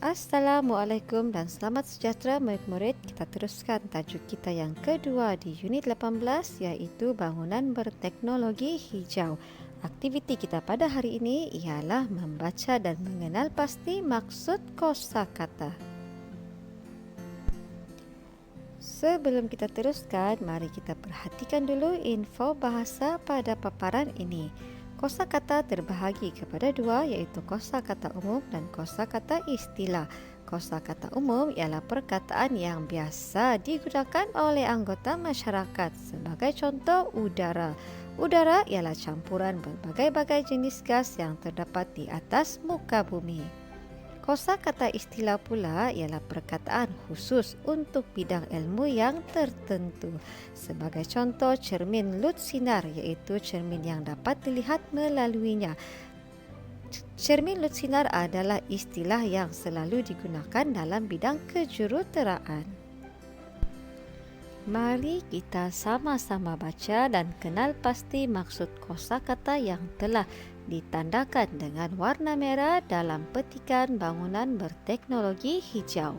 Assalamualaikum dan selamat sejahtera murid-murid. Kita teruskan tajuk kita yang kedua di unit 18 iaitu bangunan berteknologi hijau. Aktiviti kita pada hari ini ialah membaca dan mengenal pasti maksud kosakata. Sebelum kita teruskan, mari kita perhatikan dulu info bahasa pada paparan ini. Kosakata terbahagi kepada dua iaitu kosakata umum dan kosakata istilah. Kosakata umum ialah perkataan yang biasa digunakan oleh anggota masyarakat. Sebagai contoh, udara. Udara ialah campuran berbagai-bagai jenis gas yang terdapat di atas muka bumi. Kosakata istilah pula ialah perkataan khusus untuk bidang ilmu yang tertentu. Sebagai contoh, cermin lut sinar iaitu cermin yang dapat dilihat melaluinya. Cermin lut sinar adalah istilah yang selalu digunakan dalam bidang kejuruteraan. Mari kita sama-sama baca dan kenal pasti maksud kosakata yang telah ditandakan dengan warna merah dalam petikan bangunan berteknologi hijau.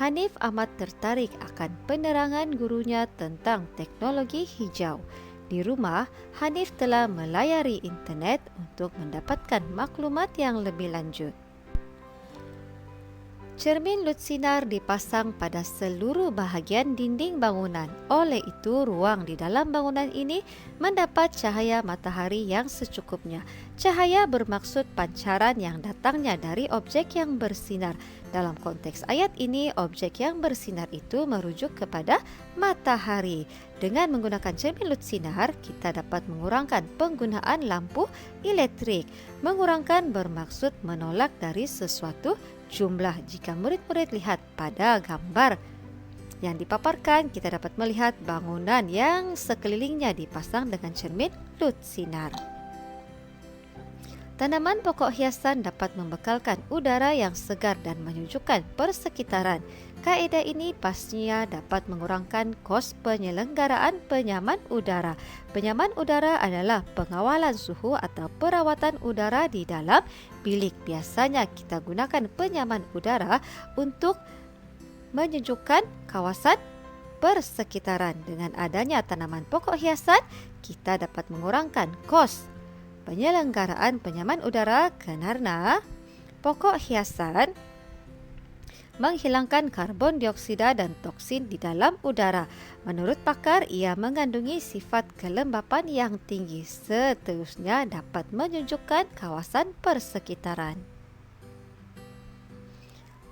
Hanif amat tertarik akan penerangan gurunya tentang teknologi hijau. Di rumah, Hanif telah melayari internet untuk mendapatkan maklumat yang lebih lanjut. Cermin lut sinar dipasang pada seluruh bahagian dinding bangunan. Oleh itu, ruang di dalam bangunan ini mendapat cahaya matahari yang secukupnya. Cahaya bermaksud pancaran yang datangnya dari objek yang bersinar. Dalam konteks ayat ini, objek yang bersinar itu merujuk kepada matahari. Dengan menggunakan cermin lut sinar, kita dapat mengurangkan penggunaan lampu elektrik. Mengurangkan bermaksud menolak dari sesuatu jumlah. Jika murid-murid lihat pada gambar yang dipaparkan, kita dapat melihat bangunan yang sekelilingnya dipasang dengan cermin lut sinar. Tanaman pokok hiasan dapat membekalkan udara yang segar dan menyejukkan persekitaran. Kaedah ini pastinya dapat mengurangkan kos penyelenggaraan penyaman udara. Penyaman udara adalah pengawalan suhu atau perawatan udara di dalam bilik. Biasanya kita gunakan penyaman udara untuk menyejukkan kawasan persekitaran. Dengan adanya tanaman pokok hiasan, kita dapat mengurangkan kos penyelenggaraan penyaman udara kerana pokok hiasan menghilangkan karbon dioksida dan toksin di dalam udara. Menurut pakar, ia mengandungi sifat kelembapan yang tinggi. Seterusnya dapat menyejukkan kawasan persekitaran.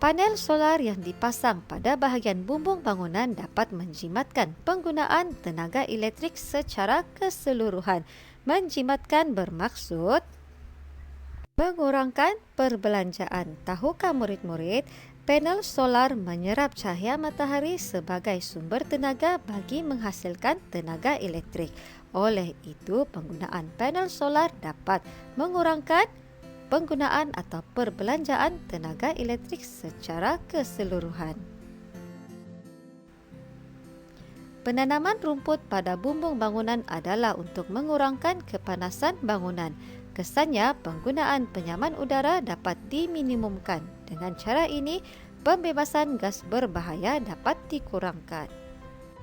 Panel solar yang dipasang pada bahagian bumbung bangunan dapat menjimatkan penggunaan tenaga elektrik secara keseluruhan. Menjimatkan bermaksud mengurangkan perbelanjaan. Tahukah murid-murid, panel solar menyerap cahaya matahari sebagai sumber tenaga bagi menghasilkan tenaga elektrik. Oleh itu, penggunaan panel solar dapat mengurangkan penggunaan atau perbelanjaan tenaga elektrik secara keseluruhan. Penanaman rumput pada bumbung bangunan adalah untuk mengurangkan kepanasan bangunan. Kesannya, penggunaan penyaman udara dapat diminimumkan. Dengan cara ini, pembebasan gas berbahaya dapat dikurangkan.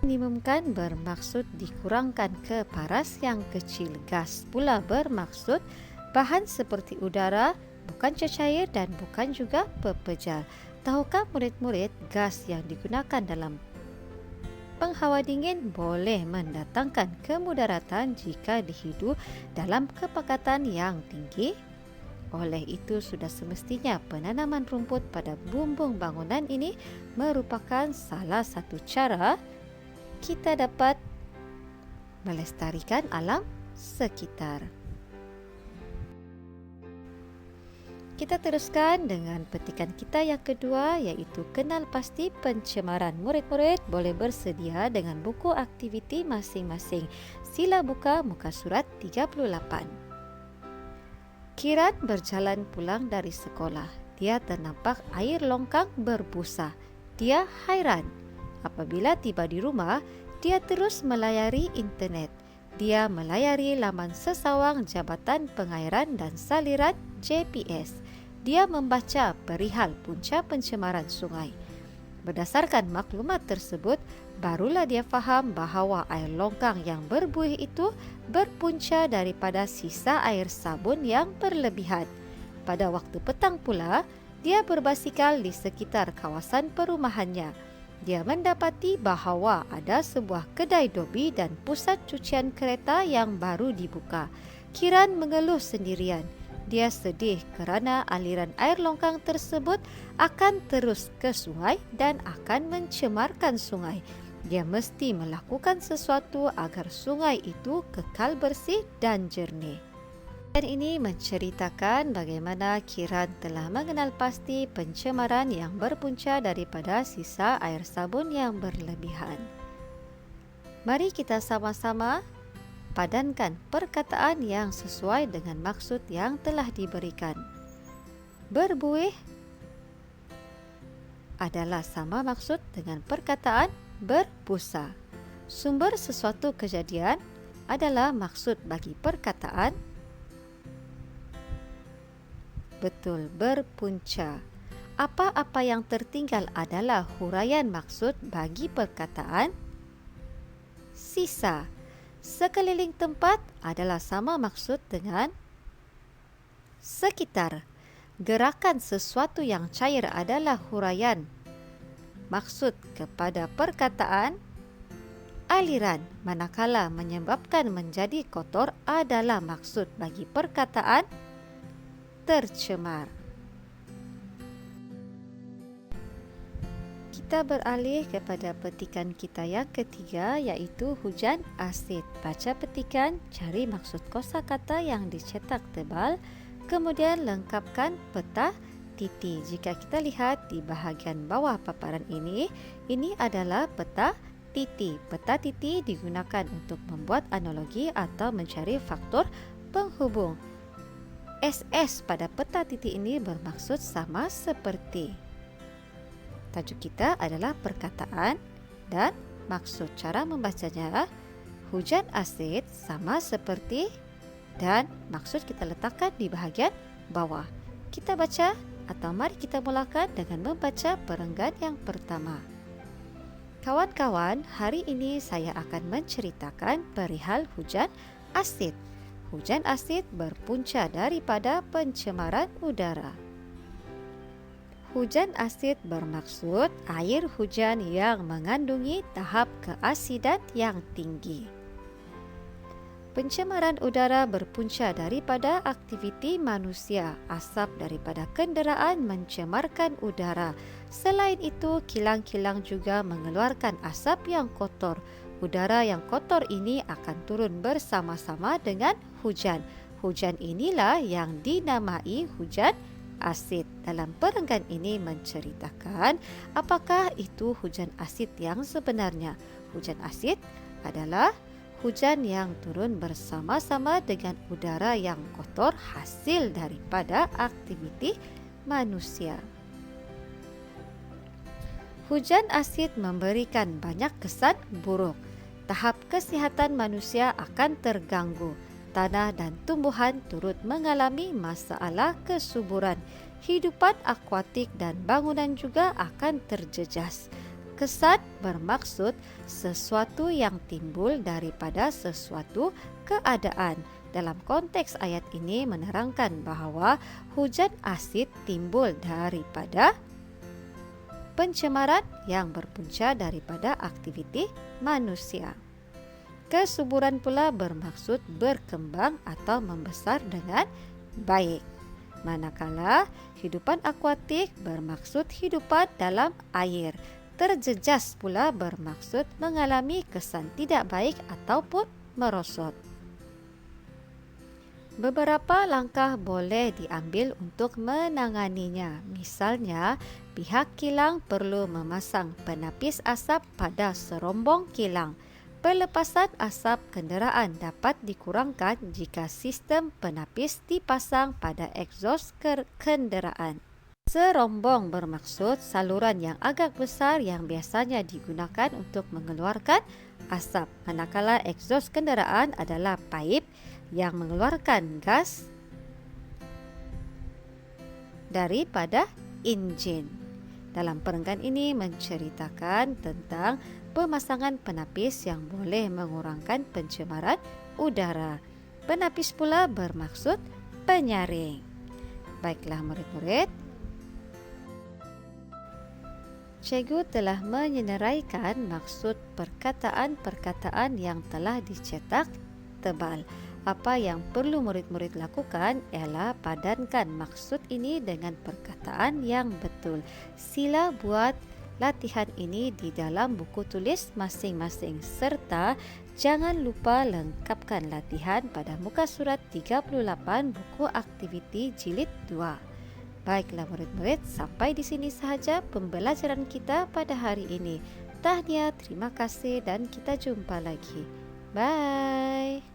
Minimumkan bermaksud dikurangkan ke paras yang kecil. Gas pula bermaksud bahan seperti udara, bukan cecair dan bukan juga pepejar. Tahukah murid-murid, gas yang digunakan dalam penghawa dingin boleh mendatangkan kemudaratan jika dihidu dalam kepekatan yang tinggi? Oleh itu, sudah semestinya penanaman rumput pada bumbung bangunan ini merupakan salah satu cara kita dapat melestarikan alam sekitar. Kita teruskan dengan petikan kita yang kedua iaitu kenal pasti pencemaran. Murid-murid boleh bersedia dengan buku aktiviti masing-masing. Sila buka muka surat 38. Kiran berjalan pulang dari sekolah. Dia ternampak air longkang berbusa. Dia hairan. Apabila tiba di rumah, dia terus melayari internet. Dia melayari laman sesawang Jabatan Pengairan dan Saliran JPS. dia membaca perihal punca pencemaran sungai. Berdasarkan maklumat tersebut, barulah dia faham bahawa air longkang yang berbuih itu berpunca daripada sisa air sabun yang berlebihan. Pada waktu petang pula, dia berbasikal di sekitar kawasan perumahannya. Dia mendapati bahawa ada sebuah kedai dobi dan pusat cucian kereta yang baru dibuka. Kiran mengeluh sendirian. Dia sedih kerana aliran air longkang tersebut akan terus ke sungai dan akan mencemarkan sungai. Dia mesti melakukan sesuatu agar sungai itu kekal bersih dan jernih. Dan ini menceritakan bagaimana Kiran telah mengenal pasti pencemaran yang berpunca daripada sisa air sabun yang berlebihan. Mari kita sama-sama padankan perkataan yang sesuai dengan maksud yang telah diberikan. Berbuih adalah sama maksud dengan perkataan berbusa. Sumber sesuatu kejadian adalah maksud bagi perkataan betul berpunca. Apa-apa yang tertinggal adalah huraian maksud bagi perkataan sisa. Sekeliling tempat adalah sama maksud dengan sekitar. Gerakan sesuatu yang cair adalah huraian maksud kepada perkataan aliran, manakala menyebabkan menjadi kotor adalah maksud bagi perkataan tercemar. Kita beralih kepada petikan kita yang ketiga, iaitu hujan asid. Baca petikan, cari maksud kosakata yang dicetak tebal, kemudian lengkapkan peta titi. Jika kita lihat di bahagian bawah paparan ini adalah peta titi. Peta titi digunakan untuk membuat analogi atau mencari faktor penghubung. SS pada peta titi ini bermaksud sama seperti. Tajuk kita adalah perkataan dan maksud. Cara membacanya, hujan asid sama seperti, dan maksud kita letakkan di bahagian bawah. Kita baca atau mari kita mulakan dengan membaca perenggan yang pertama. Kawan-kawan, hari ini saya akan menceritakan perihal hujan asid. Hujan asid berpunca daripada pencemaran udara. Hujan asid bermaksud air hujan yang mengandungi tahap keasidan yang tinggi. Pencemaran udara berpunca daripada aktiviti manusia. Asap daripada kenderaan mencemarkan udara. Selain itu, kilang-kilang juga mengeluarkan asap yang kotor. Udara yang kotor ini akan turun bersama-sama dengan hujan. Hujan inilah yang dinamai hujan asid. Dalam perenggan ini menceritakan apakah itu hujan asid yang sebenarnya. Hujan asid adalah hujan yang turun bersama-sama dengan udara yang kotor hasil daripada aktiviti manusia. Hujan asid memberikan banyak kesan buruk. Tahap kesihatan manusia akan terganggu. Tanah dan tumbuhan turut mengalami masalah kesuburan. Hidupan akuatik dan bangunan juga akan terjejas. Kesan bermaksud sesuatu yang timbul daripada sesuatu keadaan. Dalam konteks ayat ini menerangkan bahawa hujan asid timbul daripada pencemaran yang berpunca daripada aktiviti manusia. Kesuburan pula bermaksud berkembang atau membesar dengan baik. Manakala hidupan akuatik bermaksud hidupan dalam air. Terjejas pula bermaksud mengalami kesan tidak baik ataupun merosot. Beberapa langkah boleh diambil untuk menanganinya. Misalnya, pihak kilang perlu memasang penapis asap pada serombong kilang. Pelepasan asap kenderaan dapat dikurangkan jika sistem penapis dipasang pada egsos kenderaan. Serombong bermaksud saluran yang agak besar yang biasanya digunakan untuk mengeluarkan asap, manakala egsos kenderaan adalah paip yang mengeluarkan gas daripada enjin. Dalam perenggan ini menceritakan tentang pemasangan penapis yang boleh mengurangkan pencemaran udara. Penapis pula bermaksud penyaring. Baiklah murid-murid, cikgu telah menyenaraikan maksud perkataan-perkataan yang telah dicetak tebal. Apa yang perlu murid-murid lakukan ialah padankan maksud ini dengan perkataan yang betul. Sila buat latihan ini di dalam buku tulis masing-masing serta jangan lupa lengkapkan latihan pada muka surat 38 buku aktiviti jilid 2. Baiklah murid-murid, sampai di sini sahaja pembelajaran kita pada hari ini. Tahniah, terima kasih dan kita jumpa lagi. Bye.